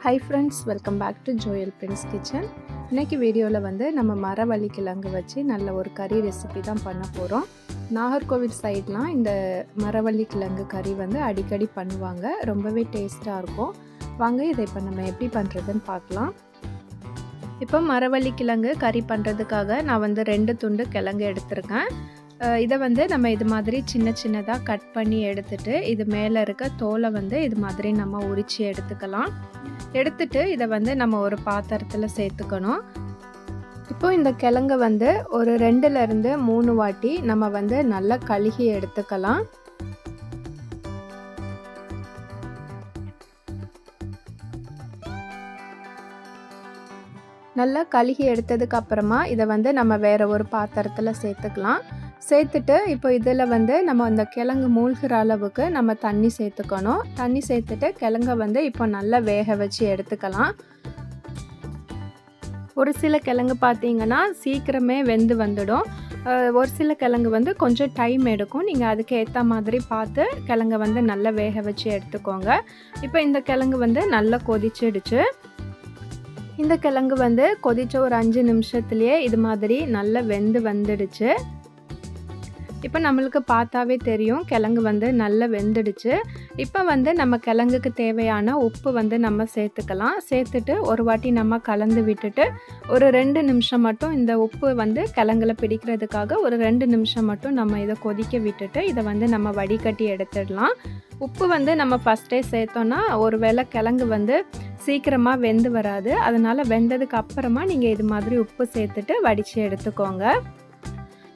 Hi friends, welcome back to Joel Prince Kitchen. இன்னைக்கு வீடியோவில் வந்து நம்ம மரவள்ளி கிழங்கு வச்சு நல்ல ஒரு கறி ரெசிபி தான் பண்ண போகிறோம். நாகர்கோவில் சைட்லாம் இந்த மரவள்ளி கிழங்கு கறி வந்து அடிக்கடி பண்ணுவாங்க. ரொம்பவே டேஸ்ட்டாக இருக்கும். வாங்க இதை இப்போ நம்ம எப்படி பண்ணுறதுன்னு பார்க்கலாம். இப்போ மரவள்ளி கிழங்கு கறி பண்ணுறதுக்காக நான் வந்து 2 துண்டு கிழங்கு எடுத்திருக்கேன். இதை வந்து நம்ம இது மாதிரி சின்ன சின்னதாக கட் பண்ணி எடுத்துட்டு இது மேலே இருக்க தோலை வந்து இது மாதிரி நம்ம உரித்து எடுத்துக்கலாம். எடுத்துட்டு இதை வந்து நம்ம ஒரு பாத்திரத்தில் சேர்த்துக்கணும். இப்போ இந்த கிழங்கை வந்து ஒரு 2லேருந்து 3 வாட்டி நம்ம வந்து நல்லா கழுகி எடுத்துக்கலாம். நல்லா கழுகி எடுத்ததுக்கு அப்புறமா இதை வந்து நம்ம வேற ஒரு பாத்திரத்தில் சேர்த்துக்கலாம். சேர்த்துட்டு இப்போ இதில் வந்து நம்ம அந்த கிழங்கு மூழ்கிற அளவுக்கு நம்ம தண்ணி சேர்த்துக்கணும். தண்ணி சேர்த்துட்டு கிழங்கை வந்து இப்போ நல்லா வேக வச்சு எடுத்துக்கலாம். ஒரு சில கிழங்கு பார்த்தீங்கன்னா சீக்கிரமே வெந்து வந்துடும். ஒரு சில கிழங்கு வந்து கொஞ்சம் டைம் எடுக்கும். நீங்கள் அதுக்கு ஏற்ற மாதிரி பார்த்து கிழங்கை வந்து நல்லா வேக வச்சு எடுத்துக்கோங்க. இப்போ இந்த கிழங்கு வந்து நல்லா கொதிச்சிடுச்சு. இந்த கிழங்கு வந்து கொதிச்ச ஒரு 5 நிமிஷத்துலேயே இது மாதிரி நல்லா வெந்து வந்துடுச்சு. இப்போ நம்மளுக்கு பார்த்தாவே தெரியும் கிழங்கு வந்து நல்லா வெந்துடுச்சு. இப்போ வந்து நம்ம கிழங்குக்கு தேவையான உப்பு வந்து நம்ம சேர்த்துக்கலாம். சேர்த்துட்டு ஒரு வாட்டி நம்ம கலந்து விட்டுட்டு ஒரு 2 நிமிஷம் மட்டும் இந்த உப்பு வந்து கிழங்குல பிடிக்கிறதுக்காக ஒரு 2 நிமிஷம் மட்டும் நம்ம இதை கொதிக்க விட்டுட்டு இதை வந்து நம்ம வடிகட்டி எடுத்துடலாம். உப்பு வந்து நம்ம ஃபஸ்ட்டே சேர்த்தோன்னா ஒருவேளை கிழங்கு வந்து சீக்கிரமாக வெந்து வராது. அதனால் வெந்ததுக்கு அப்புறமா நீங்கள் இது மாதிரி உப்பு சேர்த்துட்டு வடித்து எடுத்துக்கோங்க.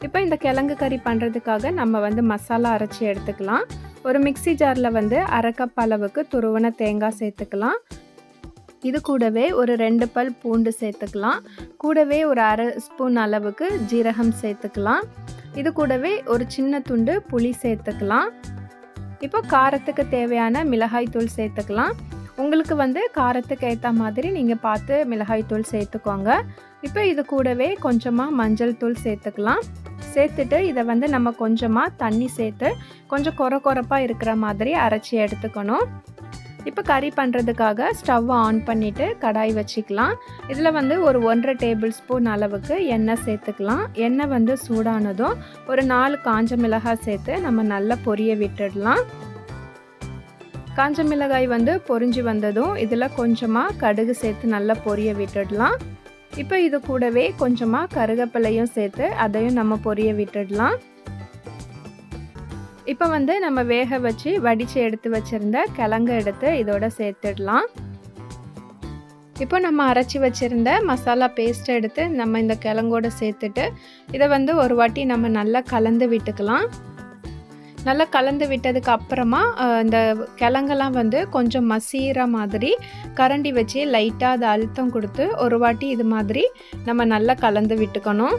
இப்போ இந்த கிழங்கு கறி பண்ணுறதுக்காக நம்ம வந்து மசாலா அரைச்சி எடுத்துக்கலாம். ஒரு மிக்ஸி ஜாரில் வந்து 1/2 கப் அளவுக்கு துருவன தேங்காய் சேர்த்துக்கலாம். இது கூடவே ஒரு 2 பல் பூண்டு சேர்த்துக்கலாம். கூடவே ஒரு 1/2 ஸ்பூன் அளவுக்கு ஜீரகம் சேர்த்துக்கலாம். இது கூடவே ஒரு சின்ன துண்டு புளி சேர்த்துக்கலாம். இப்போ காரத்துக்கு தேவையான மிளகாய் தூள் சேர்த்துக்கலாம். உங்களுக்கு வந்து காரத்துக்கு ஏற்ற மாதிரி நீங்கள் பார்த்து மிளகாய் தூள் சேர்த்துக்கோங்க. இப்போ இது கூடவே கொஞ்சமாக மஞ்சள் தூள் சேர்த்துக்கலாம். சேர்த்துட்டு இதை வந்து நம்ம கொஞ்சமாக தண்ணி சேர்த்து கொஞ்சம் கொரப்பாக இருக்கிற மாதிரி அரைச்சி எடுத்துக்கணும். இப்போ கறி பண்ணுறதுக்காக ஸ்டவ் ஆன் பண்ணிவிட்டு கடாய் வச்சுக்கலாம். இதில் வந்து ஒரு 1/2 டேபிள் ஸ்பூன் அளவுக்கு எண்ணெய் சேர்த்துக்கலாம். எண்ணெய் வந்து சூடானதும் ஒரு 4 காஞ்ச மிளகாய் சேர்த்து நம்ம நல்லா பொரிய விட்டுடலாம். காஞ்ச மிளகாய் வந்து பொரிஞ்சு வந்ததும் இதில் கொஞ்சமாக கடுகு சேர்த்து நல்லா பொரிய விட்டுடலாம். இப்போ இது கூடவே கொஞ்சமாக கருவேப்பிலையும் சேர்த்து அதையும் நம்ம பொரிய விட்டுடலாம். இப்போ வந்து நம்ம வேக வச்சு வடித்து எடுத்து வச்சுருந்த கிழங்கு எடுத்து இதோட சேர்த்துடலாம். இப்போ நம்ம அரைச்சி வச்சுருந்த மசாலா பேஸ்ட் எடுத்து நம்ம இந்த கிழங்கோட சேர்த்துட்டு இதை வந்து ஒரு வாட்டி நம்ம நல்லா கலந்து விட்டுக்கலாம். நல்லா கலந்து விட்டதுக்கு அப்புறமா இந்த கிழங்கெல்லாம் வந்து கொஞ்சம் மசீர மாதிரி கரண்டி வச்சு லைட்டாக அதை அழுத்தம் கொடுத்து ஒரு வாட்டி இது மாதிரி நம்ம நல்லா கலந்து விட்டுக்கணும்.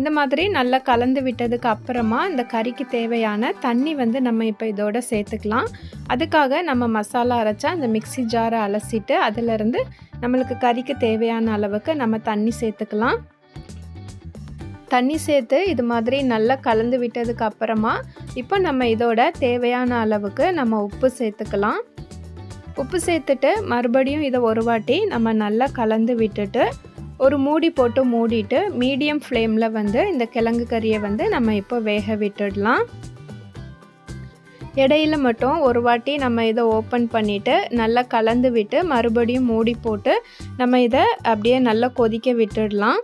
இந்த மாதிரி நல்லா கலந்து விட்டதுக்கு அப்புறமா இந்த கறிக்கு தேவையான தண்ணி வந்து நம்ம இப்போ இதோட சேர்த்துக்கலாம். அதுக்காக நம்ம மசாலா அரைச்சா அந்த மிக்ஸி ஜாரை அலசிட்டு அதிலிருந்து நம்மளுக்கு கறிக்கு தேவையான அளவுக்கு நம்ம தண்ணி சேர்த்துக்கலாம். தண்ணி சேர்த்து இது மாதிரி நல்லா கலந்து விட்டதுக்கு அப்புறமா இப்போ நம்ம இதோட தேவையான அளவுக்கு நம்ம உப்பு சேர்த்துக்கலாம். உப்பு சேர்த்துட்டு மறுபடியும் இதை ஒரு வாட்டி நம்ம நல்லா கலந்து விட்டுட்டு ஒரு மூடி போட்டு மூடிட்டு மீடியம் ஃப்ளேமில் வந்து இந்த கிழங்கு கறியை வந்து நம்ம இப்போ வேக விட்டுடலாம். இடையில மட்டும் ஒரு வாட்டி நம்ம இதை ஓப்பன் பண்ணிவிட்டு நல்லா கலந்து விட்டு மறுபடியும் மூடி போட்டு நம்ம இதை அப்படியே நல்லா கொதிக்க விட்டுடலாம்.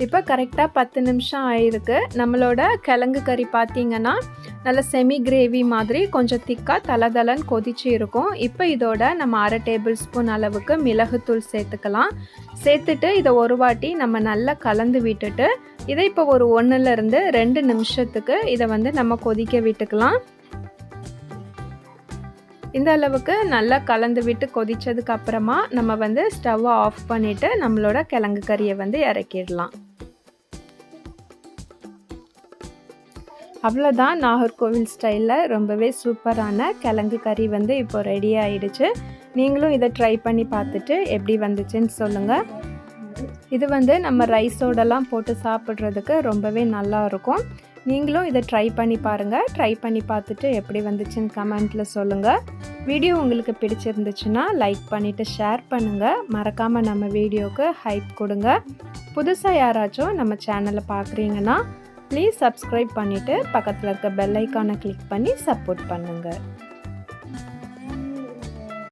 இப்போ கரெக்டாக 10 நிமிஷம் ஆயிருக்கு. நம்மளோட கிழங்கு கறி பார்த்திங்கன்னா நல்ல செமி கிரேவி மாதிரி கொஞ்சம் திக்காக தளதளன்னு கொதிச்சு இருக்கும். இப்போ இதோட நம்ம 1/2 டேபிள் ஸ்பூன் அளவுக்கு மிளகுத்தூள் சேர்த்துக்கலாம். சேர்த்துட்டு இதை ஒரு வாட்டி நம்ம நல்லா கலந்து விட்டுட்டு இதை இப்போ ஒரு 1லேருந்து 2 நிமிஷத்துக்கு இதை வந்து நம்ம கொதிக்க விட்டுக்கலாம். இந்த அளவுக்கு நல்லா கலந்து விட்டு கொதித்ததுக்கு அப்புறமா நம்ம வந்து ஸ்டவ்வை ஆஃப் பண்ணிவிட்டு நம்மளோட கிழங்கு கறியை வந்து இறக்கிடலாம். அவ்வளோதான், நாகர்கோவில் ஸ்டைலில் ரொம்பவே சூப்பரான கிழங்கு கறி வந்து இப்போ ரெடி ஆகிடுச்சு. நீங்களும் இதை ட்ரை பண்ணி பார்த்துட்டு எப்படி வந்துச்சுன்னு சொல்லுங்கள். இது வந்து நம்ம ரைஸோடலாம் போட்டு சாப்பிட்றதுக்கு ரொம்பவே நல்லாயிருக்கும். நீங்களும் இதை ட்ரை பண்ணி பாருங்கள். ட்ரை பண்ணி பார்த்துட்டு எப்படி வந்துச்சுன்னு கமெண்ட்டில் சொல்லுங்கள். வீடியோ உங்களுக்கு பிடிச்சிருந்துச்சுன்னா லைக் பண்ணிவிட்டு ஷேர் பண்ணுங்கள். மறக்காமல் நம்ம வீடியோவுக்கு ஹைப் கொடுங்க. புதுசாக யாராச்சும் நம்ம சேனலை பார்க்குறீங்கன்னா ப்ளீஸ் சப்ஸ்கிரைப் பண்ணிவிட்டு பக்கத்தில் இருக்க பெல் ஐக்கானை கிளிக் பண்ணி சப்போர்ட் பண்ணுங்கள்.